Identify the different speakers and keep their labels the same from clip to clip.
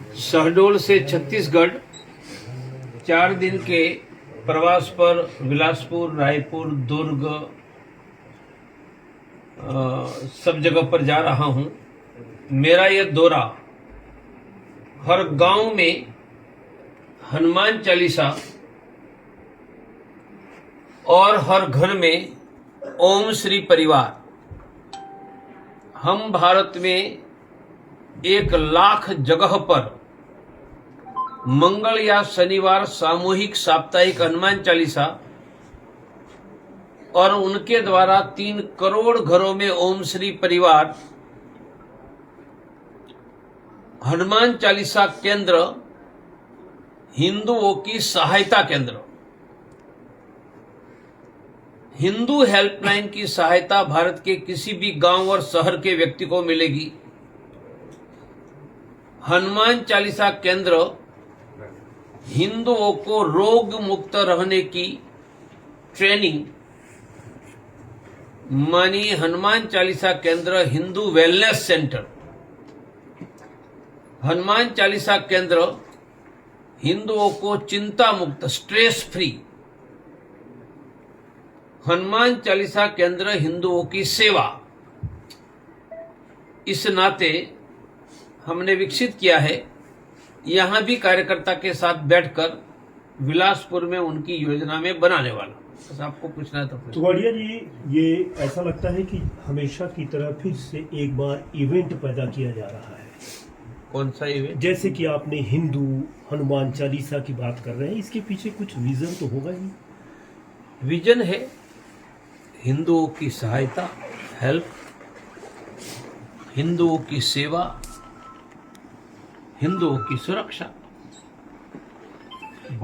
Speaker 1: शहडोल से छत्तीसगढ़ 4 दिन के प्रवास पर बिलासपुर, रायपुर, दुर्ग सब जगह पर जा रहा हूं। मेरा यह दौरा हर गांव में हनुमान चालीसा और हर घर में ओम श्री परिवार। हम भारत में 1 लाख जगह पर मंगल या शनिवार सामूहिक साप्ताहिक हनुमान चालीसा और उनके द्वारा 3 करोड़ घरों में ओम श्री परिवार हनुमान चालीसा केंद्र, हिंदुओं की सहायता केंद्र, हिंदू हेल्पलाइन की सहायता भारत के किसी भी गांव और शहर के व्यक्ति को मिलेगी। हनुमान चालीसा केंद्र हिंदुओं को रोग मुक्त रहने की ट्रेनिंग मानी हनुमान चालीसा केंद्र हिंदू वेलनेस सेंटर। हनुमान चालीसा केंद्र हिंदुओं को चिंता मुक्त स्ट्रेस फ्री। हनुमान चालीसा केंद्र हिंदुओं की सेवा। इस नाते हमने विकसित किया है, यहां भी कार्यकर्ता के साथ बैठकर बिलासपुर में उनकी योजना में बनाने वाला। बस आपको पूछना था।
Speaker 2: तुगाड़िया जी, ये ऐसा लगता है कि हमेशा की तरह फिर से एक बार इवेंट पैदा किया जा रहा है।
Speaker 1: कौन सा इवेंट? जैसे
Speaker 2: कि आपने हिंदू हनुमान चालीसा की बात कर रहे हैं, इसके पीछे कुछ विजन तो होगा ही।
Speaker 1: विजन है हिंदुओं की सहायता, हेल्प, हिंदुओं की सेवा, हिंदुओं की सुरक्षा।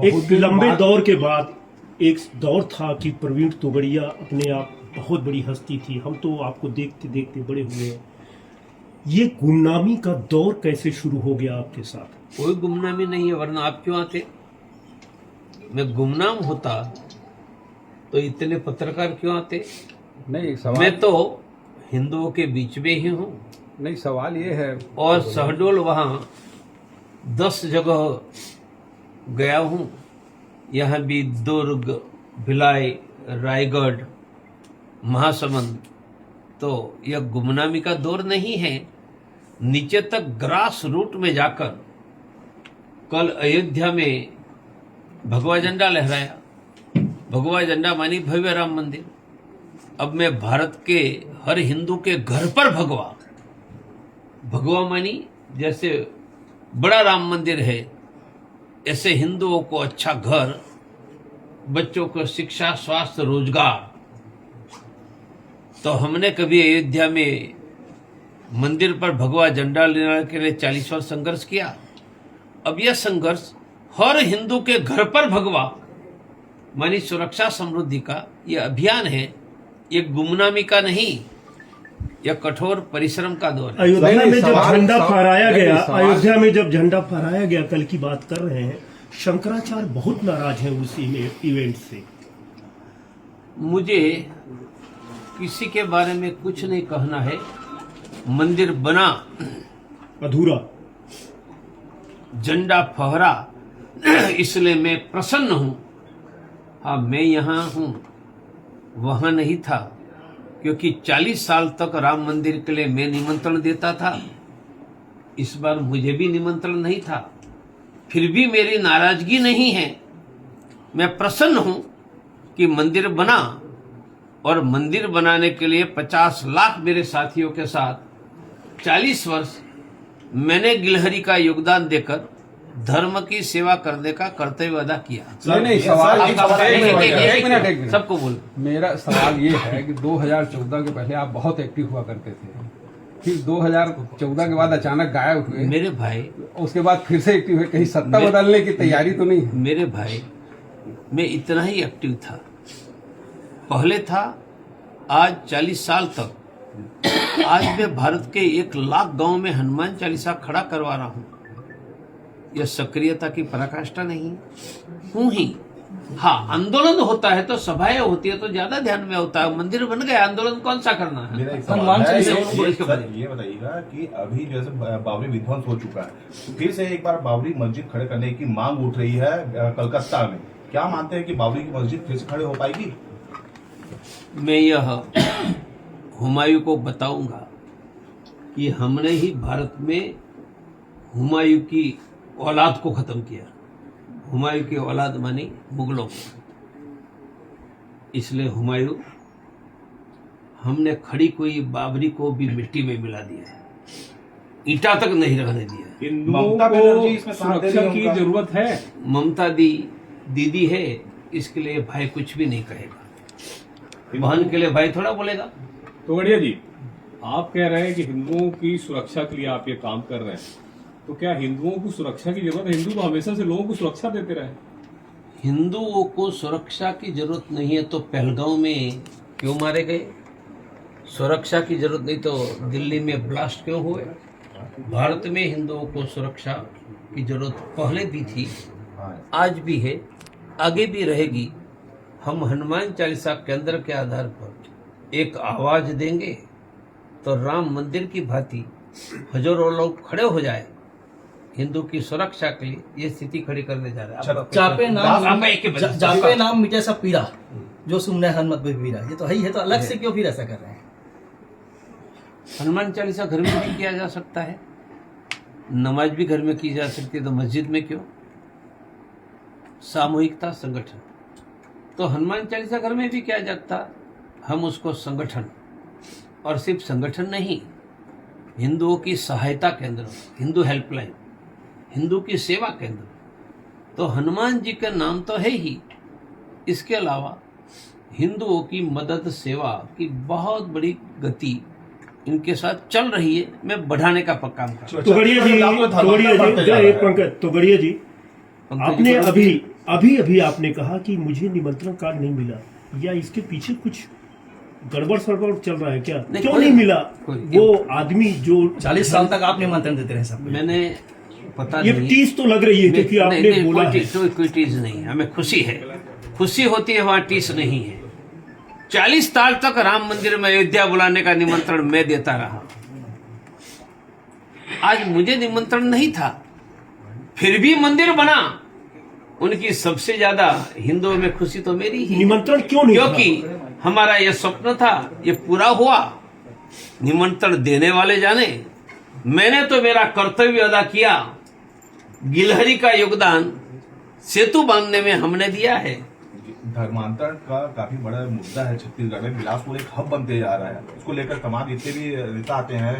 Speaker 2: एक लंबे दौर के बाद एक दौर था कि प्रवीण तोगड़िया अपने आप बहुत बड़ी हस्ती थी, हम तो आपको देखते देखते बड़े हुए हैं। ये गुमनामी का दौर कैसे शुरू हो गया आपके साथ?
Speaker 1: कोई गुमनामी नहीं है, वरना आप क्यों आते? मैं गुमनाम होता तो इतने पत्रकार क्यों आते?
Speaker 3: नहीं, सवाल
Speaker 1: मैं तो हिंदुओं के बीच में ही हूँ।
Speaker 3: नहीं, सवाल ये है।
Speaker 1: और शहडोल वहाँ 10 जगह गया हूँ। यहाँ भी दुर्ग, भिलाई, रायगढ़, महासमुंद। तो यह गुमनामी का दौर नहीं है। नीचे तक ग्रास रूट में जाकर कल अयोध्या में भगवा झंडा लहराया। भगवा झंडा मानी भव्य राम मंदिर। अब मैं भारत के हर हिंदू के घर पर भगवा मानी जैसे बड़ा राम मंदिर है, ऐसे हिंदुओं को अच्छा घर, बच्चों को शिक्षा, स्वास्थ्य, रोजगार। तो हमने कभी अयोध्या में मंदिर पर भगवा झंडा लेने के लिए 40 वर्ष संघर्ष किया। अब यह संघर्ष हर हिंदू के घर पर भगवा मानी सुरक्षा समृद्धि का यह अभियान है, ये गुमनामी का नहीं, यह कठोर परिश्रम का दौर है।
Speaker 2: अयोध्या में जब झंडा फहराया गया, अयोध्या में जब झंडा फहराया गया, कल की बात कर रहे हैं, शंकराचार्य बहुत नाराज हैं उस इवेंट से।
Speaker 1: मुझे किसी के बारे में कुछ नहीं कहना है। मंदिर बना,
Speaker 2: अधूरा,
Speaker 1: झंडा फहरा, इसलिए मैं प्रसन्न हूं। हाँ, मैं यहाँ हूं, वहां नहीं था, क्योंकि 40 साल तक राम मंदिर के लिए मैं निमंत्रण देता था। इस बार मुझे भी निमंत्रण नहीं था, फिर भी मेरी नाराजगी नहीं है। मैं प्रसन्न हूं कि मंदिर बना, और मंदिर बनाने के लिए 50 लाख मेरे साथियों के साथ 40 वर्ष मैंने गिलहरी का योगदान देकर धर्म की सेवा करने का कर्तव्य अदा किया।
Speaker 3: नहीं, सवाल
Speaker 1: एक मिनट सबको बोल।
Speaker 3: मेरा सवाल ये है कि 2014 के पहले आप बहुत एक्टिव हुआ करते थे, फिर 2014 के बाद अचानक गायब हुए।
Speaker 1: मेरे भाई,
Speaker 3: उसके बाद फिर से एक्टिव हुए, कहीं सत्ता बदलने की तैयारी तो नहीं?
Speaker 1: मेरे भाई, मैं इतना ही एक्टिव था, पहले था, आज 40 साल तक। आज मैं भारत के 1 लाख गांव में हनुमान चालीसा खड़ा करवा रहा हूं। यह सक्रियता की पराकाष्ठा नहीं हूं ही, हाँ, आंदोलन होता है तो सभाएं होती है तो ज्यादा ध्यान में होता है। मंदिर बन गया, आंदोलन कौन सा करना है?
Speaker 4: मेरा एक
Speaker 5: हनुमान
Speaker 4: सवाल है,
Speaker 5: चालीसा
Speaker 4: ये बताइएगा कि अभी जैसे बाबरी विध्वंस हो चुका है, तो फिर से एक बार बाबरी मस्जिद खड़े करने की मांग उठ रही है कलकत्ता में। क्या मानते हैं कि बाबरी की मस्जिद फिर से खड़े हो पाएगी?
Speaker 1: मैं यह हुमायूं को बताऊंगा कि हमने ही भारत में हुमायूं की औलाद को खत्म किया। हुमायूं की औलाद मानी मुगलों को, इसलिए हुमायूं हमने खड़ी कोई बाबरी को भी मिट्टी में मिला दिया, ईटा तक नहीं रहने दिया।
Speaker 3: हिंदुओं
Speaker 4: ममता बनर्जी
Speaker 3: को
Speaker 4: इसमें साथ दे रही
Speaker 3: सुरक्षा
Speaker 4: है
Speaker 3: की
Speaker 4: उनका।
Speaker 3: जरूरत है।
Speaker 1: ममता दीदी है, इसके लिए भाई कुछ भी नहीं कहेगा। बहन के लिए भाई थोड़ा बोलेगा।
Speaker 6: तोगड़िया जी, आप कह रहे हैं कि हिंदुओं की सुरक्षा के लिए आप ये काम कर रहे हैं, तो क्या हिंदुओं को सुरक्षा की जरूरत है? हिंदू तो हमेशा से लोगों को सुरक्षा देते रहे।
Speaker 1: हिंदुओं को सुरक्षा की जरूरत नहीं है तो पहलगांव में क्यों मारे गए? सुरक्षा की जरूरत नहीं तो दिल्ली में ब्लास्ट क्यों हुए? भारत में हिंदुओं को सुरक्षा की जरूरत पहले भी थी, आज भी है, आगे भी रहेगी। हम हनुमान चालीसा केंद्र के आधार पर एक आवाज देंगे तो राम मंदिर की भांति हजारों लोग खड़े हो जाए हिंदू की सुरक्षा के लिए। ये स्थिति खड़ी करने जा रहे हैं।
Speaker 5: जापे नाम मिटे सब पीरा, जो सुनने हनुमत पे पीरा। ये तो है तो अलग से क्यों फिर ऐसा कर रहे हैं?
Speaker 1: हनुमान चालीसा घर में भी किया जा सकता है, नमाज भी घर में की जा सकती है, तो मस्जिद में क्यों? सामूहिकता, संगठन। तो हनुमान चालीसा घर में भी किया जाता, हम उसको संगठन, और सिर्फ संगठन नहीं, हिंदुओं की सहायता केंद्र, हिंदू हेल्पलाइन, हिंदू की सेवा केंद्र। तो हनुमान जी का नाम तो है ही, इसके अलावा हिंदुओं की मदद सेवा की बहुत बड़ी गति इनके साथ चल रही है। मैं बढ़ाने का काम कर रहा
Speaker 2: तोगड़िया जी, एक पंकज, तोगड़िया जी,
Speaker 1: हूं।
Speaker 2: आपने अभी आपने कहा कि मुझे निमंत्रण कार्ड नहीं मिला, या इसके पीछे कुछ गड़बड़ सड़बड़ चल रहा है क्या?
Speaker 1: नहीं,
Speaker 2: क्यों
Speaker 1: कोई-
Speaker 2: नहीं मिला?
Speaker 1: कोई-
Speaker 2: वो आदमी जो
Speaker 5: 40 साल तक आप निमंत्रण देते रहे सब।
Speaker 1: मैंने पता
Speaker 2: ये
Speaker 1: नहीं,
Speaker 2: टीस तो लग रही है क्योंकि आपने बोला है।
Speaker 1: कोई टीज नहीं है, हमें खुशी है, खुशी होती है, वहां टीस नहीं है। 40 साल तक राम मंदिर में अयोध्या बुलाने का निमंत्रण मैं देता रहा, आज मुझे निमंत्रण नहीं था, फिर भी मंदिर बना। उनकी सबसे ज्यादा हिंदुओं में खुशी तो मेरी ही,
Speaker 2: निमंत्रण क्यों नहीं था?
Speaker 1: क्योंकि हमारा यह स्वप्न था, ये पूरा हुआ। निमंत्रण देने वाले जाने, मैंने तो मेरा कर्तव्य अदा किया। गिलहरी का योगदान सेतु बांधने में हमने दिया है।
Speaker 4: धर्मांतरण का काफी बड़ा मुद्दा है छत्तीसगढ़ में। बिलासपुर एक हब बनते जा रहा है, इसको लेकर तमाम जितने भी नेता आते हैं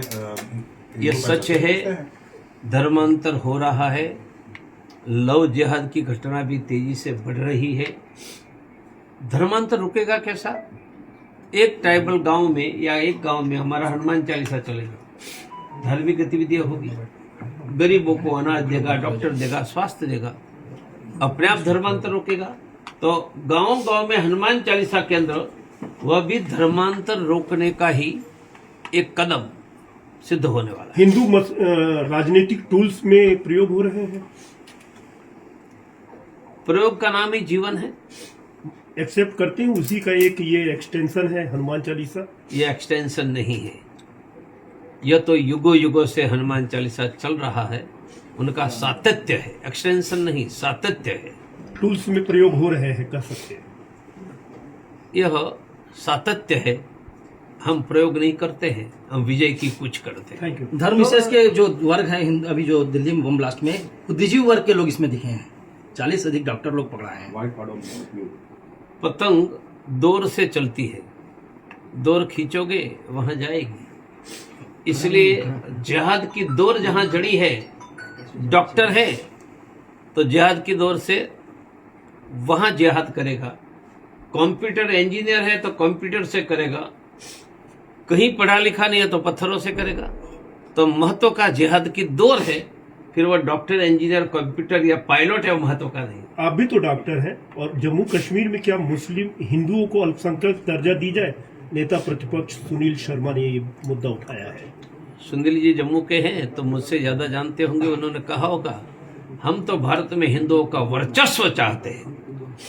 Speaker 1: ये सच है, धर्मांतर हो रहा है। लव जिहाद की घटना भी तेजी से बढ़ रही है। धर्मांतर रुकेगा कैसा? एक ट्राइबल गांव में या एक गांव में हमारा हनुमान चालीसा चलेगा, धार्मिक गतिविधियां होगी, गरीबों को अनाज देगा, डॉक्टर देगा, स्वास्थ्य देगा, अपने आप धर्मांतर रुकेगा। तो गांव गांव में हनुमान चालीसा केंद्र, वह भी धर्मांतर रोकने का ही एक कदम सिद्ध होने वाला है।
Speaker 2: हिंदू राजनीतिक टूल्स में प्रयोग हो रहे हैं।
Speaker 1: प्रयोग का नाम ही जीवन है।
Speaker 2: एक्सेप्ट करते हैं, उसी का एक ये एक्सटेंशन है हनुमान चालीसा।
Speaker 1: यह एक्सटेंशन नहीं है, यह तो युगों युगों से हनुमान चालीसा चल रहा है, उनका सातत्य है, एक्सटेंशन नहीं, सातत्य है।
Speaker 2: टूल्स में प्रयोग हो रहे हैं, कह सकते हैं।
Speaker 1: यह सातत्य है, हम प्रयोग नहीं करते हैं, हम विजय की कुछ करते हैं।
Speaker 2: Thank you.
Speaker 5: धर्म विशेष के जो वर्ग हैं अभी जो दिल्ली में बम ब्लास्ट में बुद्धिजीवी वर्ग के लोग इसमें दिखे हैं। 40 से अधिक डॉक्टर लोग पकड़ा है।
Speaker 1: पतंग दौर से चलती है, दौर खींचोगे वहां जाएगी। इसलिए जिहाद की दौर जहां जड़ी है, डॉक्टर है तो जिहाद की दौर से वहां जिहाद करेगा। कंप्यूटर इंजीनियर है तो कंप्यूटर से करेगा, कहीं पढ़ा लिखा नहीं है तो पत्थरों से करेगा। तो महत्व का जिहाद की दौर है, फिर वह डॉक्टर, इंजीनियर, कंप्यूटर या पायलट है, वो महत्व का नहीं।
Speaker 2: आप भी तो डॉक्टर हैं, और जम्मू कश्मीर में क्या मुस्लिम हिंदुओं को अल्पसंख्यक दर्जा दी जाए? नेता प्रतिपक्ष सुनील शर्मा ने ये मुद्दा उठाया है।
Speaker 1: सुनील जी जम्मू के हैं तो मुझसे ज्यादा जानते होंगे, उन्होंने कहा होगा हम तो भारत में हिंदुओं का वर्चस्व चाहते हैं।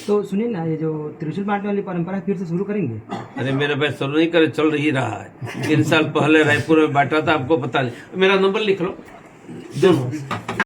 Speaker 7: तो सुनिए ना, ये जो त्रिशूल बांटने वाली परंपरा फिर से शुरू करेंगे?
Speaker 1: अरे मेरे भाई शुरू नहीं करे, चल रही रहा है। 3 साल पहले रायपुर में बांटा था, आपको पता नहीं। मेरा नंबर लिख लो। दोनों